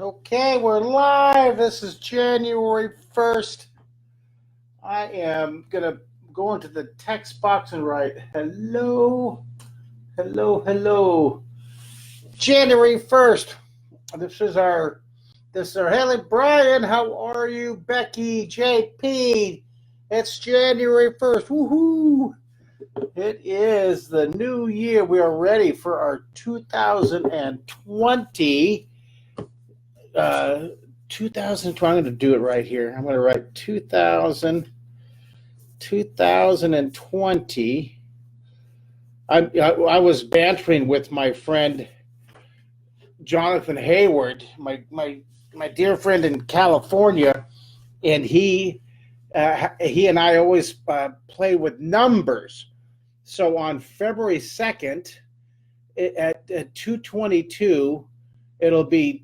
Okay, we're live. This is January 1st. I am going to go into the text box and write hello, hello, hello. January 1st. This is our Haley, Brian. How are you? Becky, JP. It's January 1st. Woohoo! It is the new year. We are ready for our 2020. 2020. I'm going to do it right here. I'm going to write 2020. I was bantering with my friend Jonathan Hayward, my dear friend in California, and he and I always play with numbers. So on February 2nd at 2:22, it'll be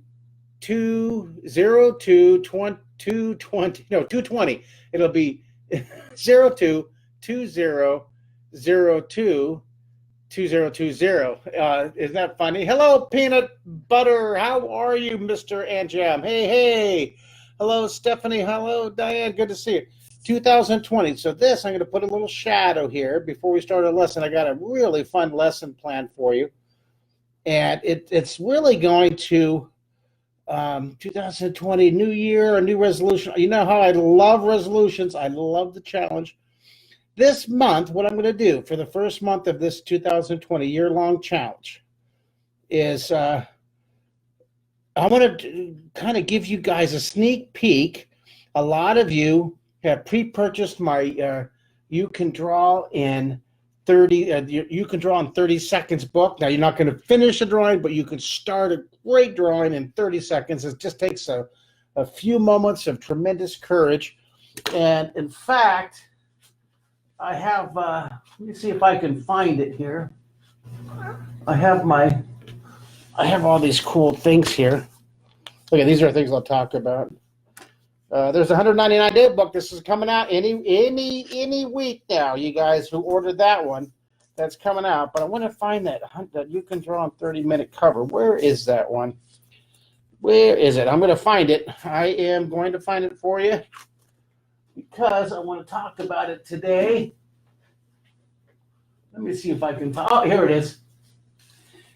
220. It'll be 0220022020. Isn't that funny? Hello, peanut butter. How are you, Mr. Anjam? Hey. Hello, Stephanie. Hello, Diane. Good to see you. 2020. So this, I'm going to put a little shadow here before we start a lesson. I got a really fun lesson planned for you. And it's really going to 2020, new year, a new resolution. You know how I love resolutions. I love the challenge. This month, what I'm going to do for the first month of this 2020 year-long challenge is I want to kind of give you guys a sneak peek. A lot of you have pre-purchased my You Can Draw in 30 seconds book. Now, you're not going to finish a drawing, but you can start a great drawing in 30 seconds. It just takes a few moments of tremendous courage. And in fact, I have, let me see if I can find it here. I have all these cool things here. Okay, these are things I'll talk about. There's a 199-day book. This is coming out any week now. You guys who ordered that one, that's coming out. But I want to find that You Can Draw in 30-minute cover. Where is that one? Where is it? I'm going to find it. I am going to find it for you because I want to talk about it today. Let me see if I can find. Oh, here it is.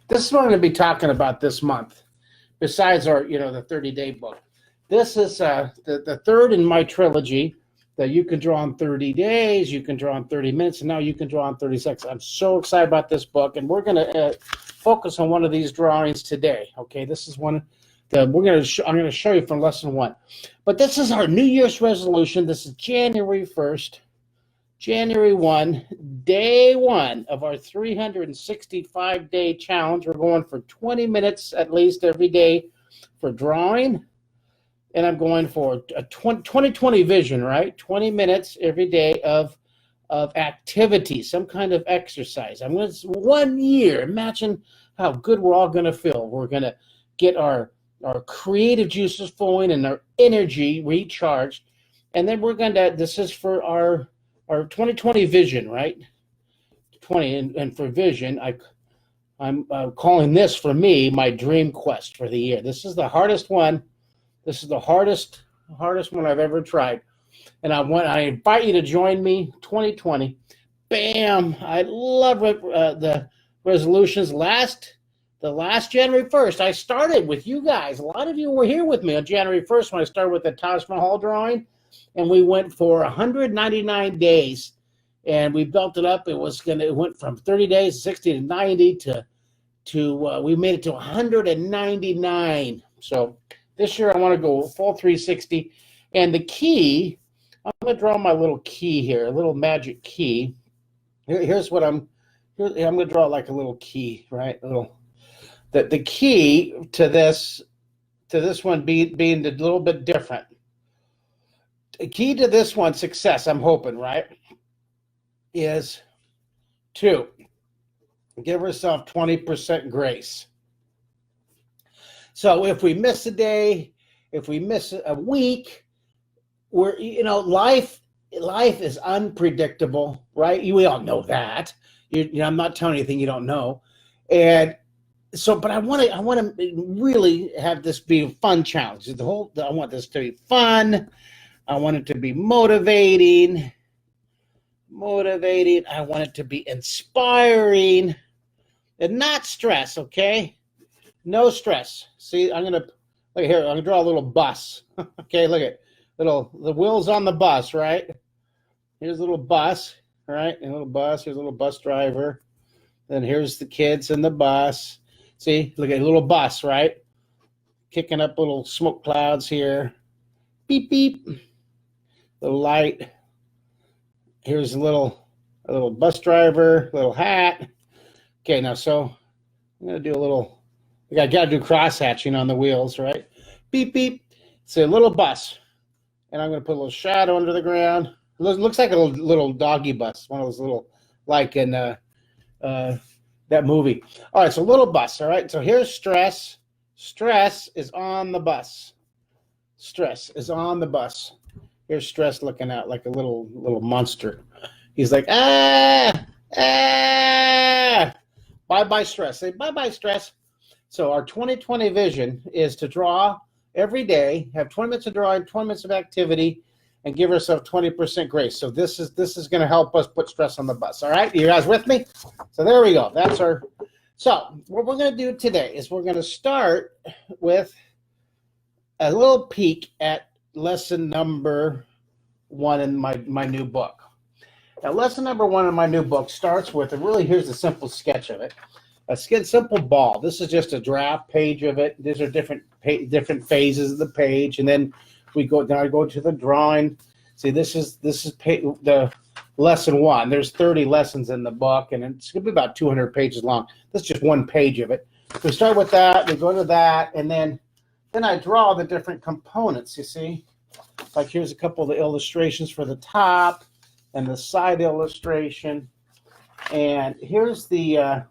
This is what I'm going to be talking about this month. Besides our, the 30-day book. This is the third in my trilogy that You Can Draw in 30 days, You Can Draw in 30 minutes, and now You Can Draw in 30 seconds. I'm so excited about this book, and we're going to focus on one of these drawings today. Okay, this is one that I'm going to show you from lesson 1. But this is our New Year's resolution. This is January 1st, January 1, day 1 of our 365-day challenge. We're going for 20 minutes at least every day for drawing. And I'm going for a 2020 vision, right? 20 minutes every day of activity, some kind of exercise. I'm going to 1 year. Imagine how good we're all going to feel. We're going to get our creative juices flowing and our energy recharged. And then we're going to, this is for our 2020 vision, right? 20, and for vision, I'm calling this, for me, my dream quest for the year. This is the hardest one. This is the hardest one I've ever tried. And I invite you to join me, 2020. Bam! I love the resolutions. The last January 1st, I started with you guys. A lot of you were here with me on January 1st when I started with the Taj Mahal drawing. And we went for 199 days. And we built it up. It went from 30 days, 60 to 90 to we made it to 199. So this year I want to go full 360. And the key, I'm going to draw my little key here, a little magic key. Here's what I'm going to draw like a little key, right? The key to this one being a little bit different. The key to this one, success, I'm hoping, right, is to give ourselves 20% grace. So if we miss a day, if we miss a week, life is unpredictable, right? We all know that. I'm not telling you anything you don't know. And but I want to really have this be a fun challenge. I want this to be fun. I want it to be motivating. I want it to be inspiring and not stress, okay? No stress. See, look here, I'm gonna draw a little bus. Okay, look at the wheels on the bus, right? Here's a little bus, right? Here's a little bus driver. Then here's the kids in the bus. See, look at a little bus, right? Kicking up little smoke clouds here. Beep, beep. Little light. Here's a little bus driver, little hat. Okay, now so I'm gonna do a little. I gotta do cross hatching on the wheels, right? Beep beep. It's a little bus, and I'm gonna put a little shadow under the ground. It looks like a little doggy bus, one of those little, like in that movie. All right, so little bus. All right, so here's stress. Stress is on the bus. Stress is on the bus. Here's stress looking out like a little monster. He's like, ah. Bye-bye stress. Say bye-bye stress. So our 2020 vision is to draw every day, have 20 minutes of drawing, 20 minutes of activity, and give ourselves 20% grace. So this is going to help us put stress on the bus. All right, you guys with me? So there we go. So what we're going to do today is we're going to start with a little peek at lesson number 1 in my new book. Now, lesson number 1 in my new book starts with, and really here's a simple sketch of it, a simple ball. This is just a draft page of it. These are different phases of the page, and then we go down. I go to the drawing. See, this is the lesson 1. There's 30 lessons in the book, and it's going to be about 200 pages long. This is just one page of it. We start with that. We go to that, and then I draw the different components. You see, like here's a couple of the illustrations for the top and the side illustration, and here's the.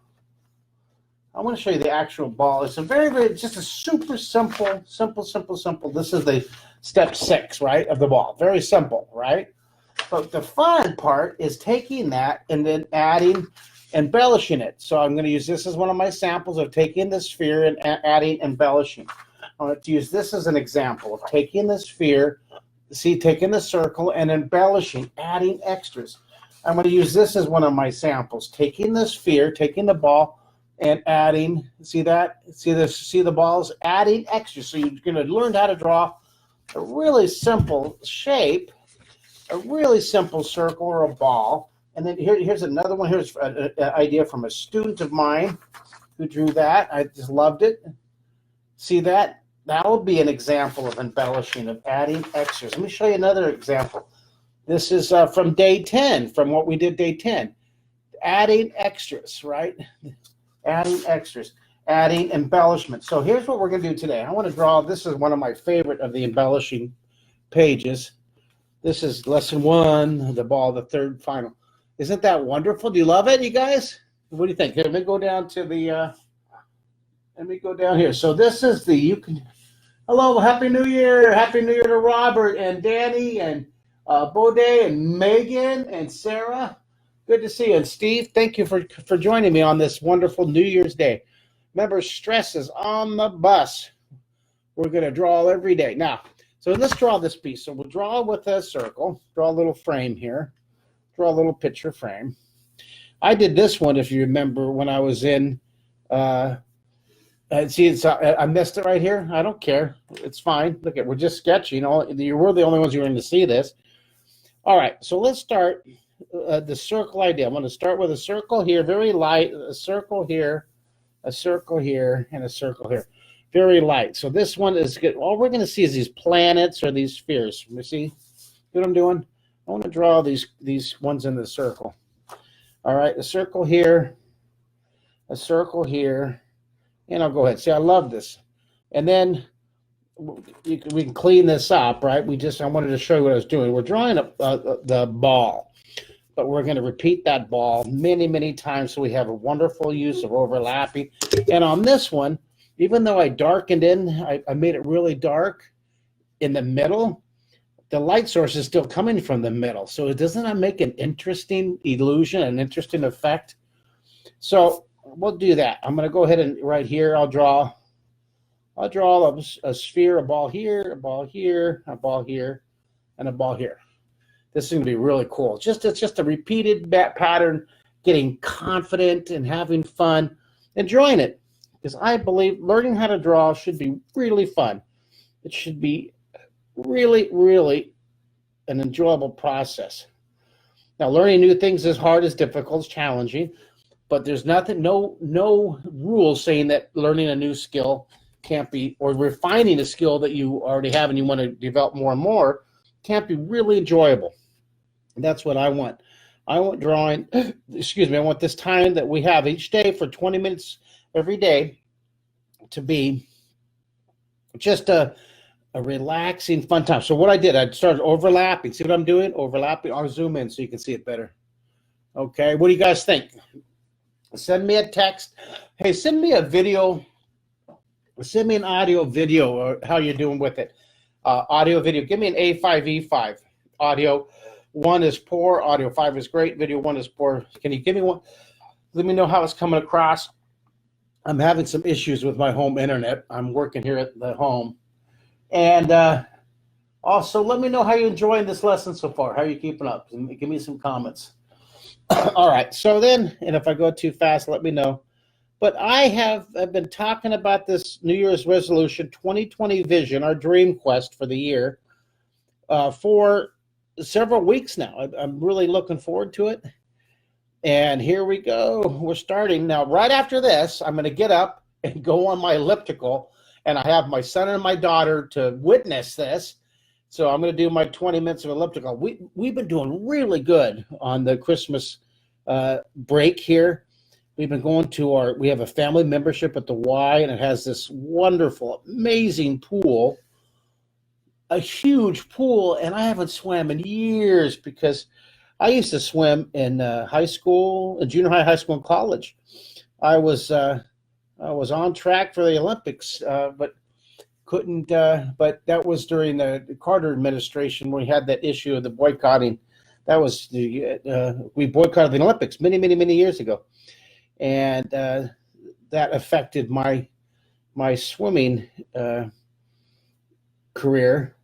I want to show you the actual ball. It's a very just a super simple. This is the step 6, right, of the ball. Very simple, right? But the fun part is taking that and then embellishing it. So I'm going to use this as one of my samples of taking the sphere and adding embellishing. I want to use this as an example of taking the sphere, taking the circle and embellishing, adding extras. I'm going to use this as one of my samples, taking the sphere, taking the ball, and adding, see the balls, adding extras. So you're going to learn how to draw a really simple shape, a really simple circle or a ball. And then here's another one. Here's an idea from a student of mine who drew that. I just loved it. See that? That will be an example of embellishing, of adding extras. Let me show you another example. This is from day 10, from what we did day 10. Adding extras, right? Adding extras, adding embellishment. So here's what we're going to do today. I want to draw, this is one of my favorite of the embellishing pages. This is lesson 1, the ball, the third final. Isn't that wonderful? Do you love it, you guys? What do you think? Here, let me go down to the, let me go down here. So this is hello, Happy New Year. Happy New Year to Robert and Danny and Bode and Megan and Sarah. Good to see you. And Steve, thank you for joining me on this wonderful New Year's Day. Remember, stress is on the bus. We're going to draw every day. Now, so let's draw this piece. So we'll draw with a circle, draw a little frame here, draw a little picture frame. I did this one, if you remember, when I was in, see, I missed it right here. I don't care. It's fine. Look, we're just sketching. We're the only ones who are going to see this. All right, so let's start. The circle idea. I'm going to start with a circle here, very light, a circle here, a circle here, and a circle here. Very light. So this one is good. All we're going to see is these planets or these spheres. You see what I'm doing? I want to draw these ones in the circle. All right, a circle here, and I'll go ahead. See, I love this. And then we can clean this up, right? I wanted to show you what I was doing. We're drawing the ball. But we're going to repeat that ball many, many times so we have a wonderful use of overlapping. And on this one, even though I darkened I made it really dark in the middle, the light source is still coming from the middle. So doesn't that make an interesting illusion, an interesting effect? So we'll do that. I'm going to go ahead and right here, I'll draw a sphere, a ball here, a ball here, a ball here, and a ball here. This is going to be really cool. It's just a repeated pattern, getting confident and having fun, enjoying it. Because I believe learning how to draw should be really fun. It should be really, really an enjoyable process. Now, learning new things is hard, is difficult, is challenging, but there's no rules saying that learning a new skill can't be, or refining a skill that you already have and you want to develop more and more, can't be really enjoyable. And that's what I want. I want drawing, excuse me, I want this time that we have each day for 20 minutes every day to be just a relaxing, fun time. So what I did, I started overlapping. See what I'm doing? Overlapping. I'll zoom in so you can see it better. Okay, what do you guys think? Send me a text. Hey, send me a video. Send me an audio video or how you're doing with it. Audio, video. Give me an A5E5. Audio 1 is poor. Audio 5 is great. Video 1 is poor. Can you give me one? Let me know how it's coming across. I'm having some issues with my home internet. I'm working here at the home. And also, let me know how you're enjoying this lesson so far. How are you keeping up? Give me some comments. All right. So then, and if I go too fast, let me know. But I've been talking about this New Year's resolution, 2020 vision, our dream quest for the year, for several weeks now. I'm really looking forward to it. And here we go. We're starting now. Right after this, I'm going to get up and go on my elliptical. And I have my son and my daughter to witness this. So I'm going to do my 20 minutes of elliptical. We've been doing really good on the Christmas break here. We've been going to we have a family membership at the Y, and it has this wonderful, amazing pool, a huge pool, and I haven't swam in years because I used to swim in high school, junior high school, and college. I was on track for the Olympics, but couldn't. But that was during the Carter administration when we had that issue of the boycotting. That was we boycotted the Olympics many years ago, and that affected my swimming career,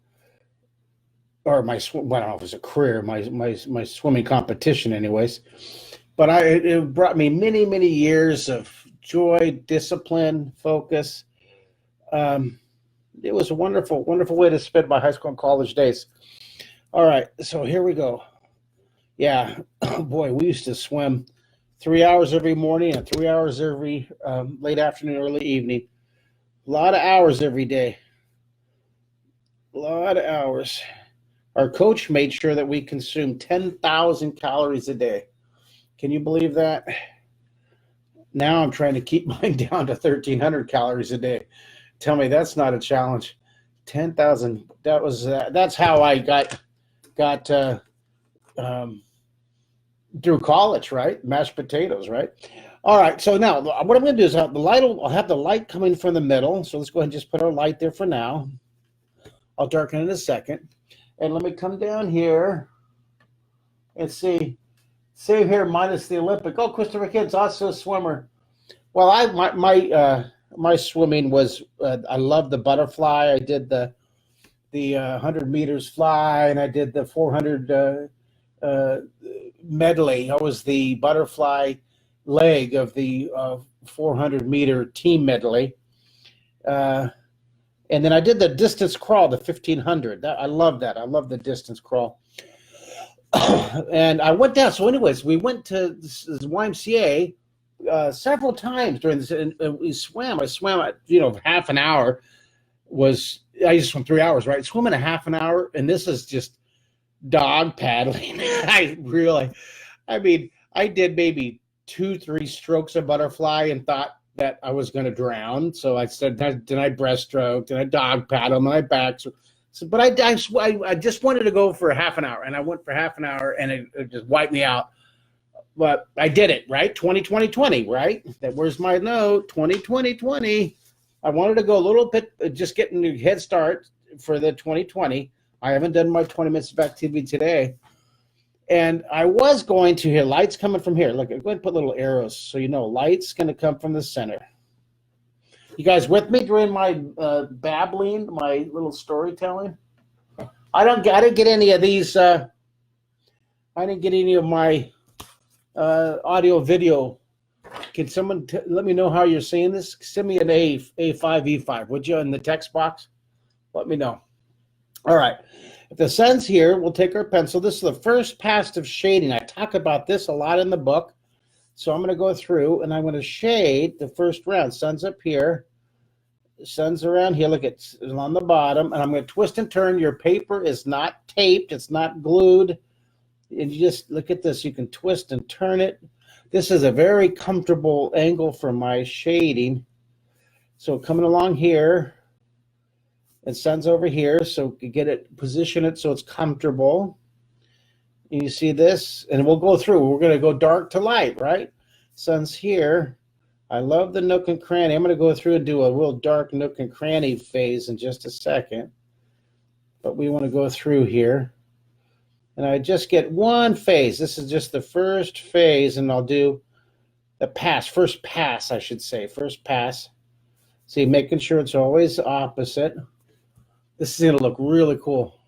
or well, I don't know if it was a career, my swimming competition, anyways. But it brought me many years of joy, discipline, focus. It was a wonderful way to spend my high school and college days. All right, so here we go. Yeah, boy, we used to swim 3 hours every morning and 3 hours every late afternoon, early evening. A lot of hours every day. A lot of hours. Our coach made sure that we consumed 10,000 calories a day. Can you believe that? Now I'm trying to keep mine down to 1,300 calories a day. Tell me that's not a challenge. 10,000. That's how I got through college, right? Mashed potatoes, right? All right. So now what I'm going to do is I'll have the light coming from the middle. So let's go ahead and just put our light there for now. I'll darken it in a second. And let me come down here and see. Save here minus the Olympic. Oh, Christopher Kidd's also a swimmer. Well, my swimming was I love the butterfly. I did the 100 meters fly, and I did the 400 medley. I was the butterfly leg of the 400 meter team medley. And then I did the distance crawl, the 1,500. I love that. I love the distance crawl. And I went down. So anyways, we went to this YMCA several times during this, and we swam. I swam, half an hour. I used to swim 3 hours, right? Swimming a half an hour, and this is just dog paddling. I did maybe 2-3 strokes of butterfly and thought that I was going to drown. So I said, then I breaststroke, then I dog paddle, then I back. But I just wanted to go for a half an hour, and I went for half an hour, and it just wiped me out. But I did it, right? 20-20-20, right? Where's my note? 20-20-20. I wanted to go a little bit, just getting a head start for the 2020. I haven't done my 20 minutes of activity today. And I was going to here, light's coming from here. Look, go ahead and put little arrows so you know light's going to come from the center. You guys with me during my babbling, my little storytelling? I didn't get any of these. I didn't get any of my audio video. Can someone let me know how you're seeing this? Send me an A5E5, would you, in the text box? Let me know. All right. If the sun's here, we'll take our pencil. This is the first pass of shading. I talk about this a lot in the book. So I'm going to go through and I'm going to shade the first round. Sun's up here. Sun's around here. Look, it's on the bottom. And I'm going to twist and turn. Your paper is not taped. It's not glued. And you just look at this. You can twist and turn it. This is a very comfortable angle for my shading. So coming along here. And sun's over here, so you get it, position it so it's comfortable. And you see this, and we'll go through. We're going to go dark to light, right? Sun's here. I love the nook and cranny. I'm going to go through and do a real dark nook and cranny phase in just a second. But we want to go through here. And I just get one phase. This is just the first phase, and I'll do the pass. First pass, I should say. First pass. See, making sure it's always opposite. This is going to look really cool.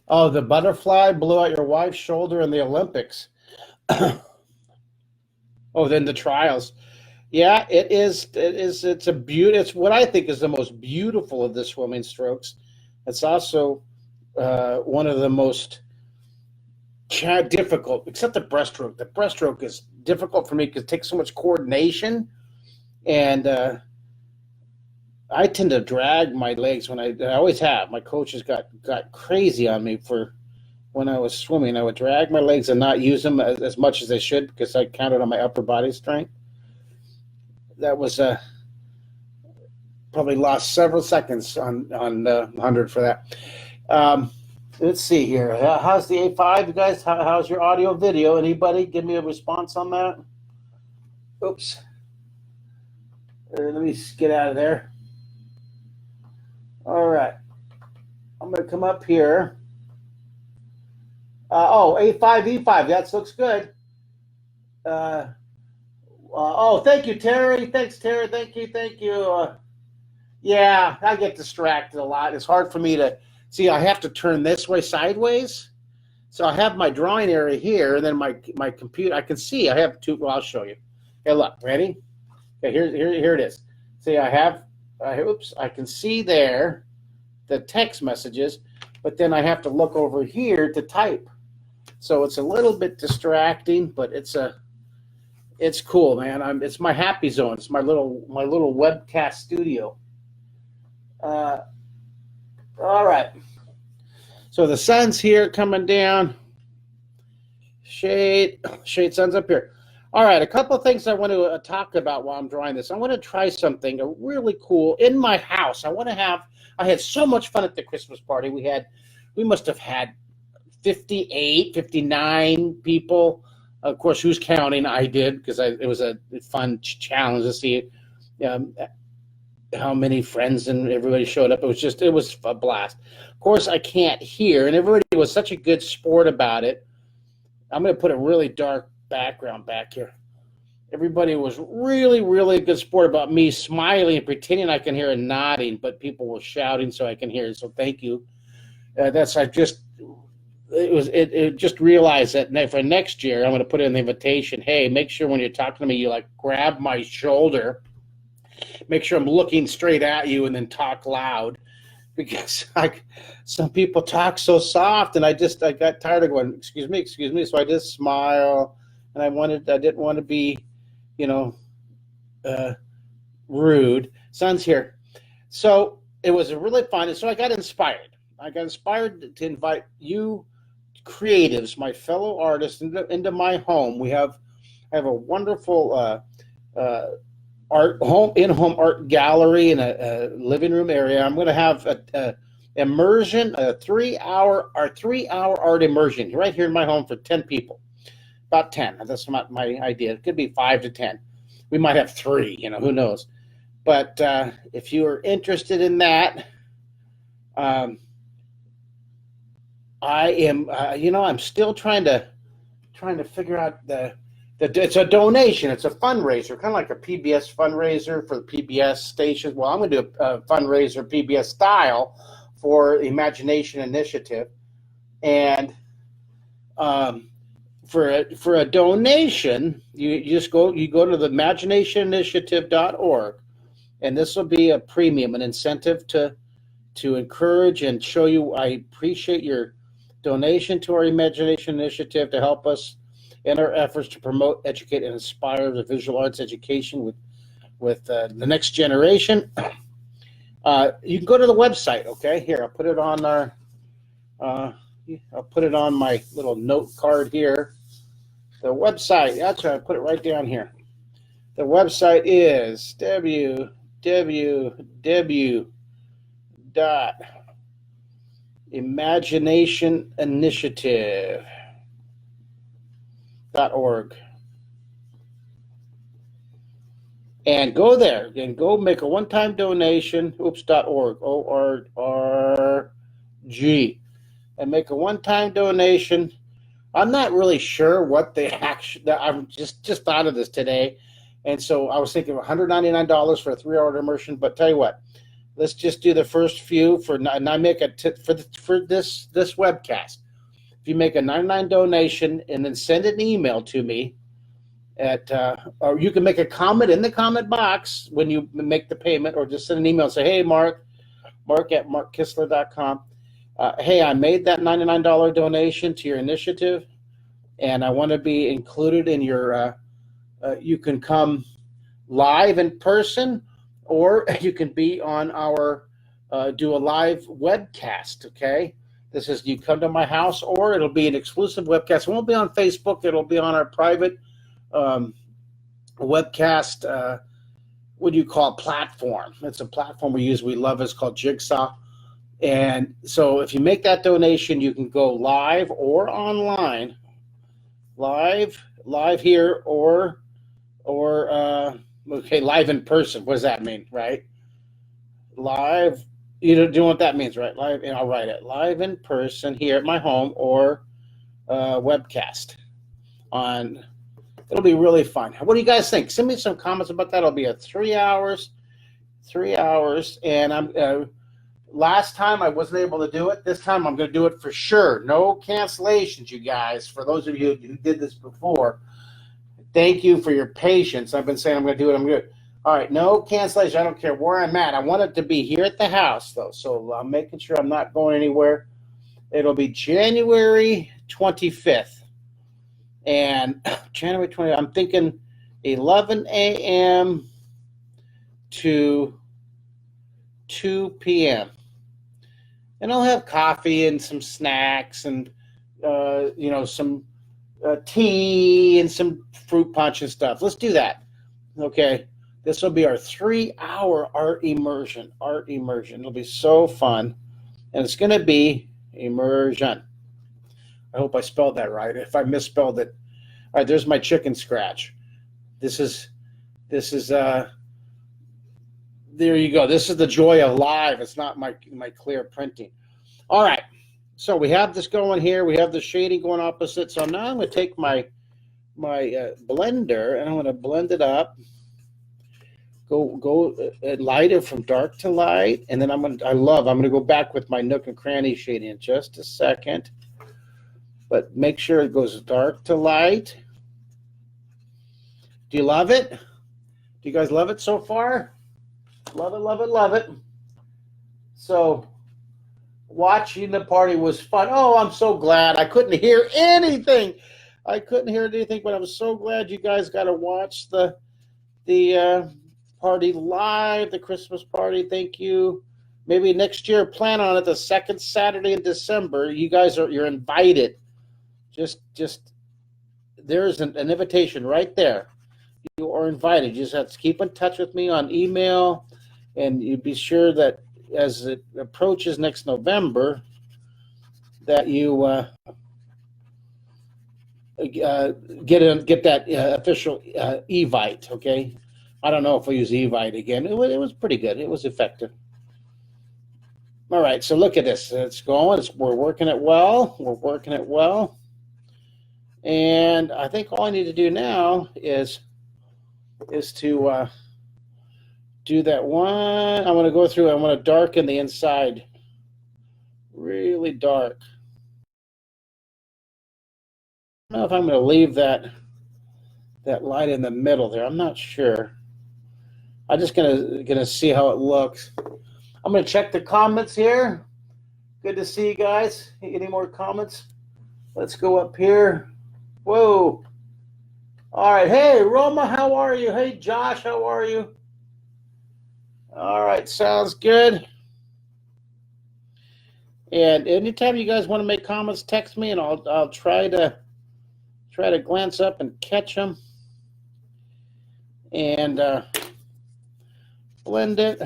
Oh, the butterfly blew out your wife's shoulder in the Olympics. Oh, then the trials. Yeah, it is. It's a beauty. It's what I think is the most beautiful of the swimming strokes. It's also one of the most difficult, except the breaststroke. The breaststroke is difficult for me because it takes so much coordination, and I tend to drag my legs when I always have. My coaches got crazy on me for when I was swimming. I would drag my legs and not use them as much as I should because I counted on my upper body strength. That was probably lost several seconds on 100 for that. Let's see here. How's the A5, you guys? How's your audio video? Anybody give me a response on that? Oops. Let me get out of there. All right. I'm going to come up here. A5E5. That looks good. Oh, thank you, Terry. Thanks, Terry. Thank you. Yeah, I get distracted a lot. It's hard for me to see. I have to turn this way sideways. So I have my drawing area here, and then my computer. I can see. I have two. Well, I'll show you. Okay, look. Ready? Okay, here it is. See, I have. Oops, I can see there the text messages, but then I have to look over here to type. So it's a little bit distracting, but it's cool, man. It's my happy zone. It's my little webcast studio. All right. So the sun's here coming down. Shade sun's up here. All right, a couple of things I want to talk about while I'm drawing this. I want to try something really cool in my house. I had so much fun at the Christmas party. We must have had 58, 59 people. Of course, who's counting? I did, because it was a fun challenge to see how many friends and everybody showed up. It was a blast. Of course, I can't hear, and everybody was such a good sport about it. I'm going to put a really dark background back here. Everybody was really, really good sport about me smiling and pretending I can hear and nodding, but people were shouting so I can hear it. So thank you. It just realized that for next year, I'm going to put in the invitation. Hey, make sure when you're talking to me, you grab my shoulder, make sure I'm looking straight at you, and then talk loud, because some people talk so soft, and I got tired of going, excuse me. So I just smile, and I didn't want to be, rude. Sun's here. So it was really fun. And so I got inspired. To invite you creatives, my fellow artists, into my home. I have a wonderful in-home art gallery and a living room area. I'm going to have immersion, a 3-hour art immersion right here in my home for 10 people. About 10. That's not my idea. It could be 5 to 10. We might have 3, who knows. But if you are interested in that, I am, I'm still trying to figure out it's a donation. It's a fundraiser, kind of like a PBS fundraiser for the PBS stations. Well, I'm going to do a fundraiser PBS style for the Imagination Initiative. And for a donation, you go to the imaginationinitiative.org, and this will be a premium, an incentive to encourage and show you I appreciate your donation to our Imagination Initiative to help us in our efforts to promote, educate, and inspire the visual arts education with the next generation. You can go to the website. Okay, here I'll put it on I'll put it on my little note card here. The website. That's right. I put it right down here. The website is www.imaginationinitiative.org. And go there and go make a one-time donation. .org, O-R-R-G, and make a one-time donation. I'm not really sure what the action. I'm just thought of this today, and so I was thinking $199 for a 3-hour immersion. But tell you what, let's just do the first few and I make for this webcast. If you make a $99 donation and then send an email to me or you can make a comment in the comment box when you make the payment, or just send an email and say, hey, Mark at markkistler.com. Hey, I made that $99 donation to your initiative, and I want to be included in your, you can come live in person, or you can be on our, do a live webcast, okay? This is, you come to my house, or it'll be an exclusive webcast. It won't be on Facebook. It'll be on our private webcast, what do you call it, platform. It's a platform we love. It's called Jigsaw. And so if you make that donation, you can go live or online, live here, or okay, live in person. What does that mean, right? Live, you know what that means, right? Live, and I'll write it, live in person here at my home, or webcast on. It'll be really fun. What do you guys think? Send me some comments about that. It'll be a 3 hours, and I'm. Last time I wasn't able to do it. This time I'm going to do it for sure. No cancellations, you guys. For those of you who did this before, thank you for your patience. I've been saying I'm going to do it. I'm good. All right, no cancellation. I don't care where I'm at. I want it to be here at the house, though. So I'm making sure I'm not going anywhere. It'll be January 25th. And January 20th, I'm thinking 11 a.m. to 2 p.m. And I'll have coffee and some snacks and, some tea and some fruit punch and stuff. Let's do that. Okay. This will be our 3-hour art immersion. It'll be so fun. And it's going to be immersion. I hope I spelled that right. If I misspelled it. All right, there's my chicken scratch. This is there you go. This is the joy of live. It's not my clear printing. All right. So we have this going here. We have the shading going opposite. So now I'm going to take my blender and I'm going to blend it up. Go light it from dark to light, and then I'm going to go back with my nook and cranny shading in just a second. But make sure it goes dark to light. Do you love it? Do you guys love it so far? Love it, love it, love it. So watching the party was fun. Oh, I'm so glad. I couldn't hear anything. But I was so glad you guys got to watch the party live, the Christmas party. Thank you. Maybe next year, plan on it the second Saturday in December. You're invited. Just there's an invitation right there. You are invited. You just have to keep in touch with me on email, and you be sure that as it approaches next November, that you get that official Evite. Okay, I don't know if we use Evite again. It was pretty good. It was effective. All right, so look at this. It's going. We're working it well. We're working it well. And I think all I need to do now is to do that one. I want to go through. I want to darken the inside, really dark. I don't know if I'm going to leave that light in the middle there. I'm not sure. I'm just gonna see how it looks. I'm going to check the comments here. Good to see you guys. Any more comments? Let's go up here. Whoa. All right. Hey, Roma, how are you? Hey, Josh, how are you? All right. Sounds good. And anytime you guys want to make comments, text me, and I'll try to glance up and catch them. And blend it.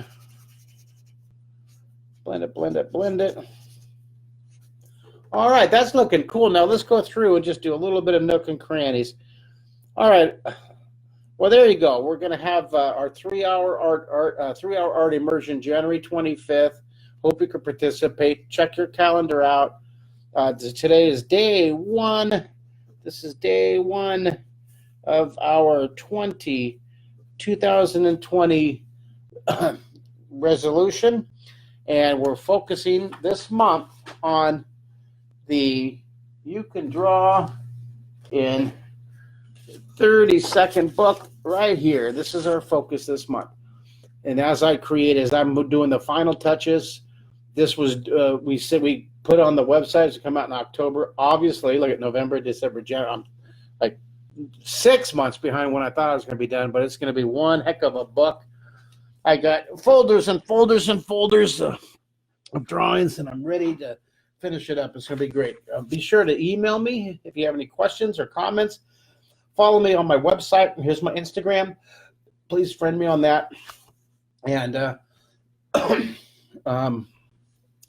Blend it. All right, that's looking cool. Now let's go through and just do a little bit of nook and crannies. All right. Well, there you go. We're going to have our 3-hour art immersion, January 25th. Hope you can participate. Check your calendar out. Today is day 1. This is day 1 of our 2020 resolution. And we're focusing this month on you can draw in 30-second book right here. This is our focus this month. And as I'm doing the final touches, this was, we put on the website to come out in October. Obviously, look at November, December, January. I'm like 6 months behind when I thought I was going to be done, but it's going to be one heck of a book. I got folders and folders and folders of drawings, and I'm ready to finish it up. It's going to be great. Be sure to email me if you have any questions or comments. Follow me on my website. Here's my Instagram. Please friend me on that. And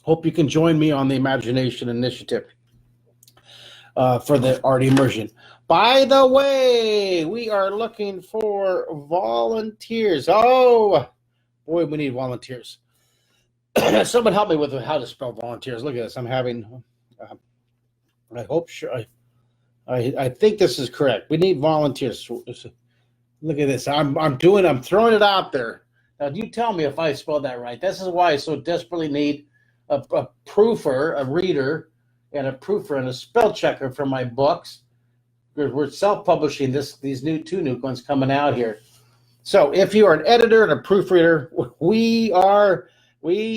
hope you can join me on the Imagination Initiative for the art immersion. By the way, we are looking for volunteers. Oh, boy, we need volunteers. Someone help me with how to spell volunteers. Look at this. I'm having, I hope, sure, I think this is correct. We need volunteers. Look at this. I'm throwing it out there. Now, you tell me if I spelled that right. This is why I so desperately need a proofer, a reader, and a proofer and a spell checker for my books. We're self-publishing these two new ones coming out here. So if you are an editor and a proofreader, we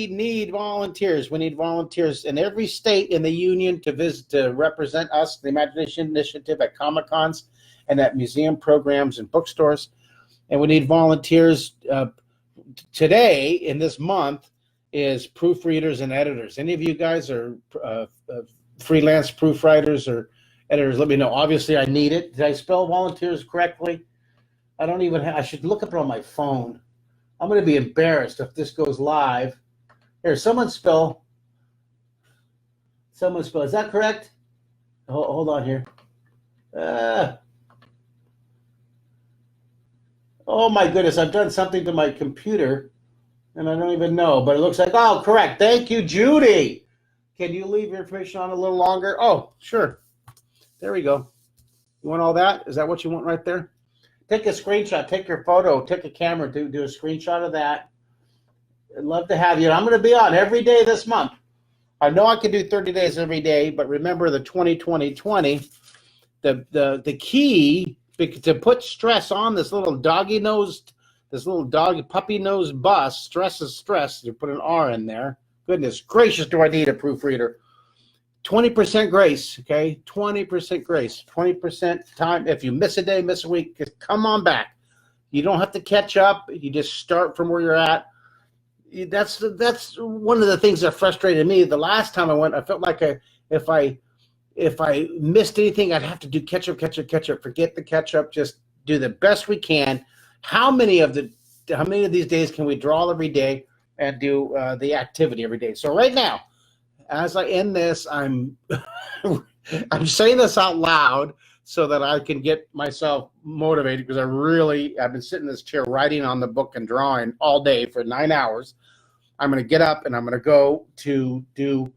need volunteers. We need volunteers in every state in the union to represent us, the Imagination Initiative, at Comic-Cons and at museum programs and bookstores. And we need volunteers today in this month is proofreaders and editors. Any of you guys are freelance proofwriters or editors, let me know. Obviously, I need it. Did I spell volunteers correctly? I don't even I should look up it on my phone. I'm going to be embarrassed if this goes live. Here, someone spell. Is that correct? Hold on here. Oh my goodness, I've done something to my computer and I don't even know, but it looks like, oh, correct. Thank you, Judy. Can you leave your information on a little longer? Oh, sure. There we go. You want all that? Is that what you want right there? Take a screenshot, take your photo, take a camera, do a screenshot of that. I'd love to have you. I'm going to be on every day this month. I know I can do 30 days every day, but remember the 20-20-20, the key to put stress on this little puppy nose bus, stress is stress. You put an R in there. Goodness gracious, do I need a proofreader? 20% grace, okay? 20% grace, 20% time. If you miss a day, miss a week, just come on back. You don't have to catch up. You just start from where you're at. That's one of the things that frustrated me. The last time I went, I felt like if I missed anything, I'd have to do catch up. Forget the catch up. Just do the best we can. How many of these days can we draw every day? and do the activity every day. So right now, as I end this, I'm I'm saying this out loud so that I can get myself motivated, because I've been sitting in this chair writing on the book and drawing all day for 9 hours. I'm going to get up and I'm going to go to do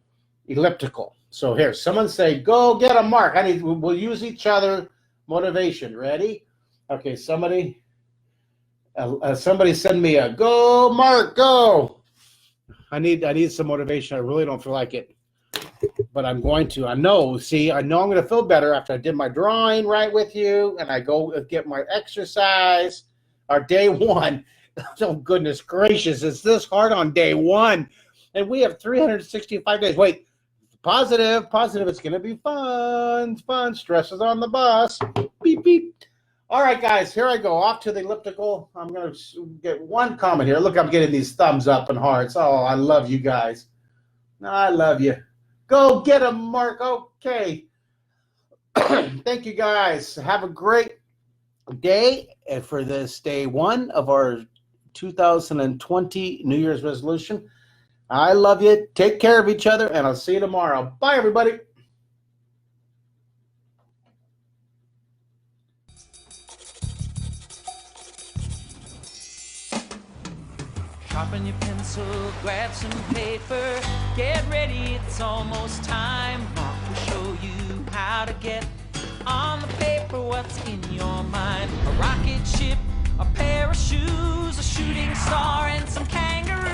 elliptical. So here, someone say, go get a Mark. We'll use each other motivation. Ready? Okay, somebody send me a go, Mark, go. I need some motivation. I really don't feel like it, but I'm going to. I know I'm going to feel better after I did my drawing right with you, and I go get my exercise. Our day one. Oh, goodness gracious, it's this hard on day one, and we have 365 days. Wait, positive. It's going to be fun. Stress is on the bus. Beep, beep. All right, guys, here I go, off to the elliptical. I'm going to get one comment here. Look, I'm getting these thumbs up and hearts. Oh, I love you guys. I love you. Go get them, Mark. Okay. Thank you, guys. Have a great day for this day one of our 2020 New Year's resolution. I love you. Take care of each other, and I'll see you tomorrow. Bye, everybody. Sharpen your pencil, grab some paper, get ready, it's almost time. Mark will show you how to get on the paper what's in your mind. A rocket ship, a pair of shoes, a shooting star, and some kangaroos.